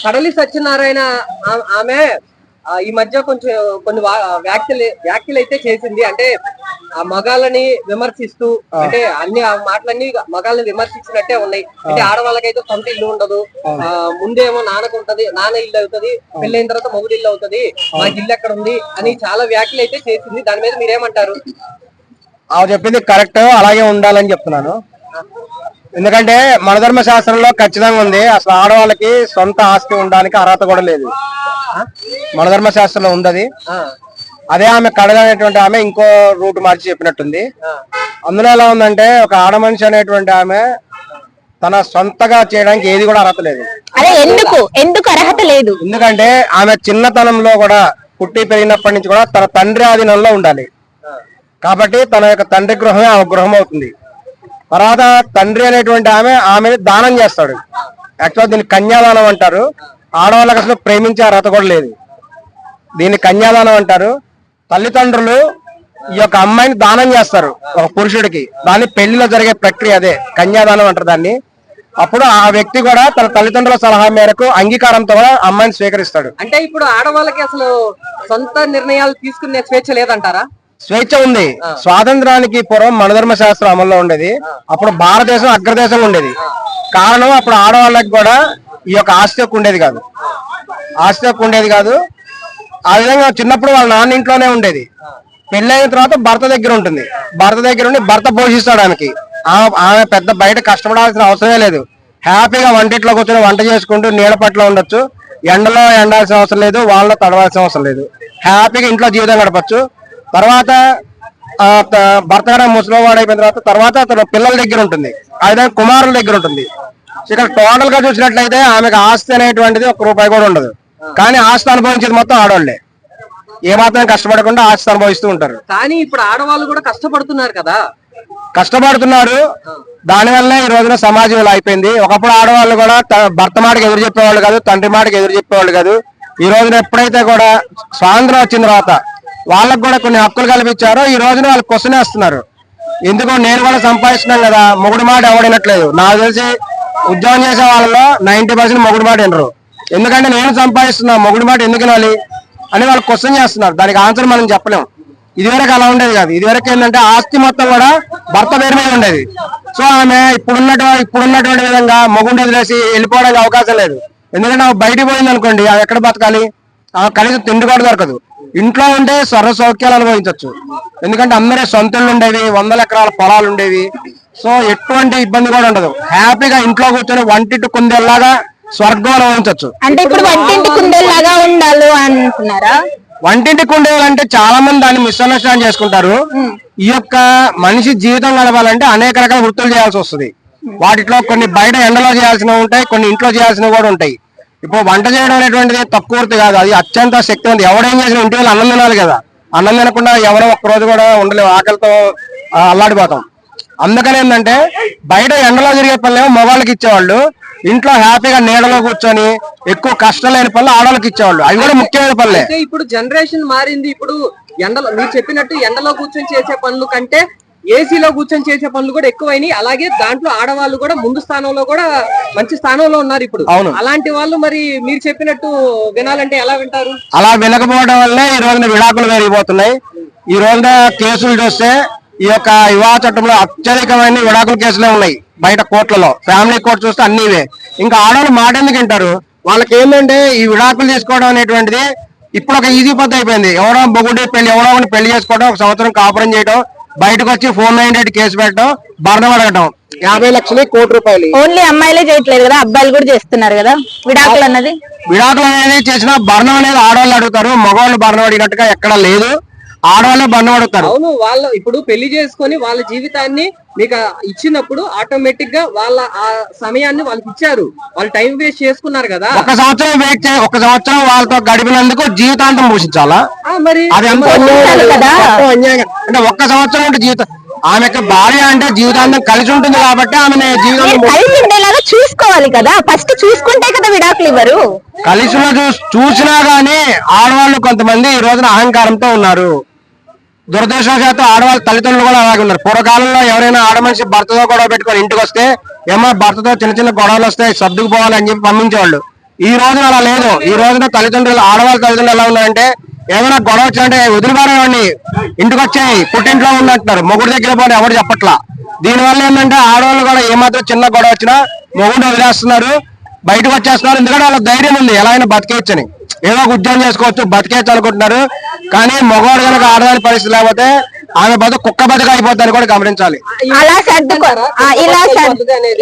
కడలి సత్యనారాయణ ఆమె ఈ మధ్య కొన్ని వ్యాఖ్యలు అయితే చేసింది. అంటే ఆ మగాళ్ళని విమర్శిస్తూ, అంటే అన్ని మాటలన్నీ మగాళ్ళని విమర్శించినట్టే ఉన్నాయి. అంటే ఆడవాళ్ళకైతే సొంత ఇల్లు ఉండదు, ముందేమో నాన్నకు ఉంటది, నాన్న ఇల్లు అవుతుంది, పెళ్ళైన తర్వాత మొగుడు ఇల్లు అవుతుంది, మాకు ఇల్లు ఎక్కడ ఉంది అని చాలా వ్యాఖ్యలు అయితే చేసింది. దాని మీద మీరేమంటారు? ఆమె చెప్పింది కరెక్ట్, అలాగే ఉండాలని చెప్తున్నాను. ఎందుకంటే మన ధర్మ శాస్త్రంలో ఖచ్చితంగా ఉంది, అసలు ఆడవాళ్ళకి సొంత ఆస్తి ఉండడానికి అర్హత కూడా లేదు. మన ధర్మ శాస్త్రంలో ఉంది. అదే ఆమె కడగనేటువంటి ఆమె ఇంకో రూట్ మార్చి చెప్పినట్టుంది. అందులో ఎలా ఉందంటే, ఒక ఆడ మనిషి అనేటువంటి ఆమె తన సొంతగా చేయడానికి ఏది కూడా అర్హత లేదు. ఎందుకు అర్హత లేదు? ఎందుకంటే ఆమె చిన్నతనంలో కూడా పుట్టి పెరిగినప్పటి నుంచి కూడా తన తండ్రి ఆధీనంలో ఉండాలి. కాబట్టి తన యొక్క తండ్రి గృహమే ఆమె గృహం అవుతుంది. తర్వాత తండ్రి అనేటువంటి ఆమెని దానం చేస్తాడు. యాక్చువల్ దీన్ని కన్యాదానం అంటారు. ఆడవాళ్ళకి అసలు ప్రేమించే అర్హత కూడా లేదు. దీన్ని కన్యాదానం అంటారు. తల్లిదండ్రులు ఈ యొక్క అమ్మాయిని దానం చేస్తారు ఒక పురుషుడికి. దాన్ని పెళ్లిలో జరిగే ప్రక్రియ అదే కన్యాదానం అంటారు దాన్ని. అప్పుడు ఆ వ్యక్తి కూడా తన తల్లిదండ్రుల సలహా మేరకు అంగీకారంతో కూడా అమ్మాయిని స్వీకరిస్తాడు. అంటే ఇప్పుడు ఆడవాళ్ళకి అసలు సొంత నిర్ణయాలు తీసుకునే స్వేచ్ఛ లేదంటారా? స్వేచ్ఛ ఉంది. స్వాతంత్రానికి పూర్వం మనధర్మ శాస్త్రం అమల్లో ఉండేది. అప్పుడు భారతదేశం అగ్రదేశంగా ఉండేది. కారణం అప్పుడు ఆడవాళ్ళకి కూడా ఈ యొక్క ఆస్తి హక్కు ఉండేది కాదు. ఆ విధంగా చిన్నప్పుడు వాళ్ళ నాన్న ఇంట్లోనే ఉండేది. పెళ్ళైన తర్వాత భర్త దగ్గర ఉంటుంది. భర్త దగ్గర ఉండి భర్త పోషిస్తాడు ఆమెకి. ఆమె పెద్ద బయట కష్టపడాల్సిన అవసరమే లేదు. హ్యాపీగా వంటింట్లో కూర్చొని వంట చేసుకుంటూ నీడ పట్ల ఉండొచ్చు. ఎండలో ఎండాల్సిన అవసరం లేదు, వాళ్ళలో తడవాల్సిన అవసరం లేదు. హ్యాపీగా ఇంట్లో జీవితం గడపచ్చు. తర్వాత భర్త కూడా ముసలివాడు అయిపోయిన తర్వాత తన పిల్లల దగ్గర ఉంటుంది, అదే కుమారుల దగ్గర ఉంటుంది. ఇక్కడ టోటల్ గా చూసినట్లయితే ఆమెకు ఆస్తి అనేటువంటిది ₹1 కూడా ఉండదు. కానీ ఆస్తి అనుభవించేది మొత్తం ఆడవాళ్లే. ఏమాత్రం కష్టపడకుండా ఆస్తి అనుభవిస్తూ ఉంటారు. కానీ ఇప్పుడు ఆడవాళ్ళు కూడా కష్టపడుతున్నారు కదా. కష్టపడుతున్నారు. దానివల్లే ఈ రోజున సమాజం ఇలా అయిపోయింది. ఒకప్పుడు ఆడవాళ్ళు కూడా భర్త మాటకి ఎదురు చెప్పేవాళ్ళు కాదు, తండ్రి మాటకి ఎదురు చెప్పేవాళ్ళు కాదు. ఈ రోజున ఎప్పుడైతే కూడా స్వాతంత్రం వచ్చిన తర్వాత వాళ్ళకు కూడా కొన్ని హక్కులు కల్పించారో ఈ రోజున వాళ్ళు క్వశ్చన్ వేస్తున్నారు. ఎందుకో నేను కూడా సంపాదిస్తున్నాం కదా, మొగుడు మాట ఎవడినట్లేదు. నాకు తెలిసి ఉద్యోగం చేసే వాళ్ళలో 90% మొగుడు మాట వినరు. ఎందుకంటే నేను సంపాదిస్తున్నా, మొగుడు మాట ఎందుకు వినాలి అని వాళ్ళు క్వశ్చన్ చేస్తున్నారు. దానికి ఆన్సర్ మనం చెప్పలేం. ఇదివరకు అలా ఉండేది కాదు. ఇదివరకు ఏంటంటే ఆస్తి మొత్తం కూడా భర్త పేరు మీద ఉండేది. సో ఆమె ఇప్పుడున్నటువంటి విధంగా మొగుడు వదిలేసి వెళ్ళిపోవడానికి అవకాశం లేదు. ఎందుకంటే ఆమె బయటికి పోయింది అనుకోండి, ఆమె ఎక్కడ బతకాలి? ఆమె కనీసం తిండి కూడా దొరకదు. ఇంట్లో ఉంటే సర్వ సౌఖ్యాలు అనుభవించవచ్చు. ఎందుకంటే అందరే సొంతలు ఉండేవి, 100 ఎకరాల పొలాలు ఉండేవి. సో ఎటువంటి ఇబ్బంది కూడా ఉండదు. హ్యాపీగా ఇంట్లో కూర్చొని వంటింటి కుందేలాగా స్వర్గం అనుభవించవచ్చు. అంటే ఇప్పుడు వంటింటి కుందేలాగా ఉండాలి అంటున్నారా? వంటింటి కుండేలు అంటే చాలా మంది దాన్ని మిస్అండర్స్టాండ్ చేసుకుంటారు. ఈ యొక్క మనిషి జీవితం గడపాలంటే అనేక రకాల వృత్తులు చేయాల్సి వస్తుంది. వాటిలో కొన్ని బయట ఎండలో చేయాల్సినవి ఉంటాయి, కొన్ని ఇంట్లో చేయాల్సినవి కూడా ఉంటాయి. ఇప్పుడు వంట చేయడం అనేటువంటిది తక్కువ వృత్తి కాదు, అది అత్యంత శక్తివంతం. ఎవడేం చేసిన ఇంటి వాళ్ళు అన్నం తినాలి కదా. అన్నం తినకుండా ఎవరో ఒక్కరోజు కూడా ఉండలేము, ఆకలితో అల్లాడిపోతాం. అందుకని ఏంటంటే బయట ఎండలో జరిగే పనులేమో మగవాళ్ళకి ఇచ్చేవాళ్ళు, ఇంట్లో హ్యాపీగా నీడలో కూర్చొని ఎక్కువ కష్టం లేని పనులు ఆడవాళ్ళకి ఇచ్చేవాళ్ళు. అవి కూడా ముఖ్యమైన పనులే. ఇప్పుడు జనరేషన్ మారింది. ఇప్పుడు ఎండలో మీరు చెప్పినట్టు ఎండలో కూర్చొని చేసే పనులు కంటే ఏసీలో కూర్చొని చేసే పనులు కూడా ఎక్కువైనాయి. అలాగే దాంట్లో ఆడవాళ్ళు కూడా ముందు స్థానంలో కూడా మంచి స్థానంలో ఉన్నారు ఇప్పుడు. అవును. అలాంటి వాళ్ళు మరి మీరు చెప్పినట్టు వినాలంటే ఎలా వింటారు? అలా వినకపోవడం వల్లే ఈ రోజున విడాకులు పెరిగిపోతున్నాయి. ఈ రోజున కేసులు చూస్తే ఈ యొక్క వివాహ చట్టంలో అత్యధికమైన విడాకుల కేసులే ఉన్నాయి బయట కోర్టులలో. ఫ్యామిలీ కోర్టు చూస్తే అన్నివే. ఇంకా ఆడవాళ్ళు మాట ఎందుకు వింటారు? వాళ్ళకి ఏంటంటే ఈ విడాకులు తీసుకోవడం అనేటువంటిది ఇప్పుడు ఒక ఈజీ పద్ధతి అయిపోయింది. ఎవరో మొగుడి పెళ్లి, ఎవరో ఒకటి పెళ్లి చేసుకోవడం, 1 సంవత్సరం కాపురం చేయడం, బయటకు వచ్చి 498 కేసు పెట్టడం, భరణం అడగడం, 50 లక్షలు, ₹1,00,000. ఓన్లీ అమ్మాయిలే చేయట్లేదు కదా, అబ్బాయిలు కూడా చేస్తున్నారు కదా విడాకులు అన్నది. విడాకులు అనేది చేసిన భరణం అనేది ఆడవాళ్ళు అడుగుతారు. మగవాళ్ళు భరణం అడిగినట్టుగా ఎక్కడ లేదు, ఆడవాళ్ళే భరణం అడుగుతారు. అవును. వాళ్ళు ఇప్పుడు పెళ్లి చేసుకొని వాళ్ళ జీవితాన్ని మీకు ఇచ్చినప్పుడు ఆటోమేటిక్ గా వాళ్ళ ఆ సమయాన్ని వాళ్ళకి ఇచ్చారు, వాళ్ళు టైం వేస్ట్ చేసుకున్నారు కదా. 1 సంవత్సరం వాళ్ళతో గడిపినందుకు జీవితాంతం పోషించాలా? మరి అది ఎంత అన్యాయం. అంటే 1 సంవత్సరం అంటే జీవితం, ఆమెకు భార్య అంటే జీవితాంతం కలిసి ఉంటుంది కాబట్టి ఆమె జీవితం చూసుకోవాలి కదా. ఫస్ట్ చూసుకుంటే కదా విడాకులు ఇవ్వరు. కలిసి చూసినా గానీ ఆడవాళ్ళు కొంతమంది ఈ రోజున అహంకారంతో ఉన్నారు. దురదృష్టవశాత్తు ఆడవాళ్ళ తల్లిదండ్రులు కూడా అలాగే ఉన్నారు. పూర్వకాలంలో ఎవరైనా ఆడ మనిషి భర్తతో గొడవ పెట్టుకొని ఇంటికి వస్తే ఏమో భర్తతో చిన్న చిన్న గొడవలు వస్తాయి సర్దుకుపోవాలి అని చెప్పి పంపించేవాళ్ళు. ఈ రోజున అలా లేదు. ఈ రోజున తల్లిదండ్రులు ఆడవాళ్ళ తల్లిదండ్రులు ఎలా ఉన్నారంటే ఏమైనా గొడవ వచ్చిందంటే వదిలిపారేవాడిని ఇంటికి వచ్చాయి పుట్టింట్లో ఉందంటున్నారు. మొగుడు దగ్గర పోనీ ఎవరు చెప్పట్లా. దీనివల్ల ఏంటంటే ఆడవాళ్ళు కూడా ఏమాత్రం చిన్న గొడవ వచ్చినా మొగుడు వదిలేస్తున్నారు, బయటకు వచ్చేస్తున్నారు. ఎందుకంటే వాళ్ళ ధైర్యం ఉంది ఎలా అయినా బతికేయచ్చని, ఏదో ఒక ఉద్యోగం చేసుకోవచ్చు బతికేయచ్చు అనుకుంటున్నారు. కానీ మగవాడు కనుక ఆడదాని పరిస్థితి లేకపోతే ఆమె బతుకు కుక్క బతుకు అయిపోతారని కూడా గమనించాలి.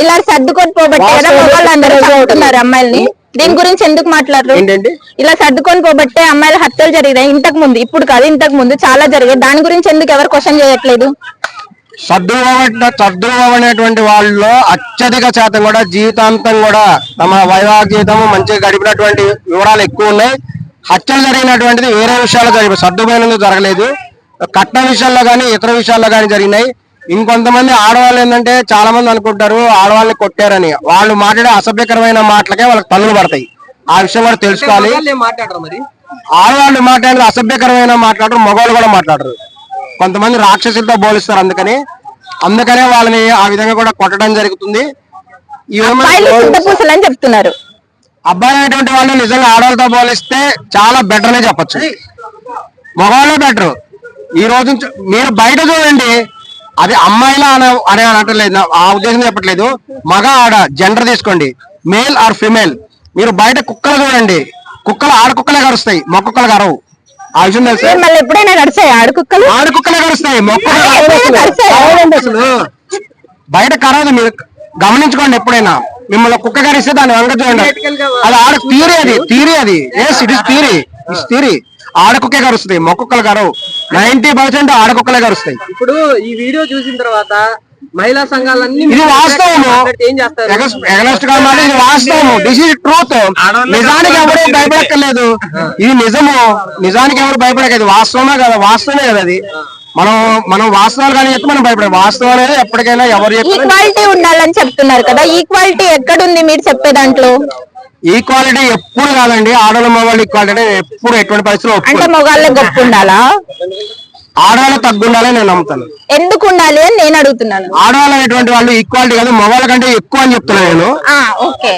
ఇలా సర్దుకొని పోబట్టే కదా మగవాళ్ళు అందరూ చదువుతున్నారు అమ్మాయిల్ని. దీని గురించి ఎందుకు మాట్లాడరు? ఏంటండి ఇలా సర్దుకొని పోబట్టే అమ్మాయిల హత్యలు జరిగాయి ఇంతకు ముందు, ఇప్పుడు కాదు ఇంతకు ముందు చాలా జరిగాయి. దాని గురించి ఎందుకు ఎవరు క్వశ్చన్ చేయట్లేదు? సర్దుకోబడినటువంటి వాళ్ళలో అత్యధిక శాతం కూడా జీవితాంతం కూడా తమ వైవాహిక జీవితం మంచిగా గడిపినటువంటి వివరాలు ఎక్కువ ఉన్నాయి. హత్యలు జరిగినటువంటిది వేరే విషయాల్లో జరిగింది, సర్దుపోయినందుకు జరగలేదు. కట్న విషయాల్లో కానీ ఇతర విషయాల్లో కానీ జరిగినాయి. ఇంకొంతమంది ఆడవాళ్ళు ఏంటంటే చాలా మంది అనుకుంటారు ఆడవాళ్ళని కొట్టారని. వాళ్ళు మాట్లాడే అసభ్యకరమైన మాటలకే వాళ్ళకి తన్నులు పడతాయి. ఆ విషయం కూడా తెలుసుకోవాలి. మాట్లాడరు మరి ఆడవాళ్ళు మాట్లాడేది అసభ్యకరమైన మాట్లాడరు, మగవాళ్ళు కూడా మాట్లాడరు. కొంతమంది రాక్షసులతో పోలిస్తారు, అందుకనే వాళ్ళని ఆ విధంగా కూడా కొట్టడం జరుగుతుంది. అని చెప్తున్నారు. అబ్బాయి అనేటువంటి వాళ్ళు నిజంగా ఆడవాళ్ళతో పోలిస్తే చాలా బెటర్ అనే చెప్పచ్చు. మగవాళ్ళే బెటర్. ఈ రోజు మీరు బయట చూడండి, అది అమ్మాయిలా అనే అనట్లేదు, ఆ ఉద్దేశం చెప్పట్లేదు. మగ ఆడ జెండర్ తీసుకోండి, మేల్ ఆర్ ఫిమేల్. మీరు బయట కుక్కలు చూడండి, కుక్కలు ఆడ కుక్కలే కరుస్తాయి, మగ కుక్కలు కరవు. ఆ విషయం తెలుసా? ఎప్పుడైనా నడుస్తాయి ఆడకుక్కలు? ఆడకుక్కలే కరుస్తాయి, మొక్కలు అసలు బయట కరవదు. మీరు గమనించుకోండి, ఎప్పుడైనా మిమ్మల్ని కుక్క కరిస్తే దాన్ని వంక చూడండి. అది ఆడ థియరీ, అది థియరీ. ఆడకుక్కే కరుస్తాయి, మొక్కలు కరవు. 90% ఆడకుక్కలే కరుస్తాయి. ఇప్పుడు ఈ వీడియో చూసిన తర్వాత మహిళా సంఘాలన్నీ ఇది వాస్తవము, ఏం చేస్తారు? ఎగనెస్ట్ గా మాట ఇది వాస్తవము. This is truth. నిజానికి ఎవరు భయపడక్కర్లేదు, ఇది నిజము. నిజానికి ఎవరు భయపడలేదు, వాస్తవమే కదా, వాస్తవమే కదా అది. మనం వాస్తవాలు కానీ చెప్తే మనం భయపడే వాస్తవం అనేది ఎప్పటికైనా ఎవరు ఈక్వాలిటీ ఉండాలని చెప్తున్నారు కదా, ఈక్వాలిటీ ఎక్కడుంది మీరు చెప్పే దాంట్లో? ఈక్వాలిటీ ఎప్పుడు కాదండి, ఆడవాళ్ళ మగవాళ్ళు ఈక్వాలిటీ ఎప్పుడు ఎటువంటి పరిస్థితుల్లో అంటే మగవాళ్ళే గొప్ప ఉండాలా, ఆడవాళ్ళు తగ్గుండాలని నేను నమ్ముతాను. ఎందుకు ఉండాలి అని నేను అడుగుతున్నాను. ఆడవాళ్ళు అనేటువంటి వాళ్ళు ఈక్వాలిటీ కాదు, మగవాళ్ళ కంటే ఎక్కువ అని చెప్తున్నాను నేను. ఓకే.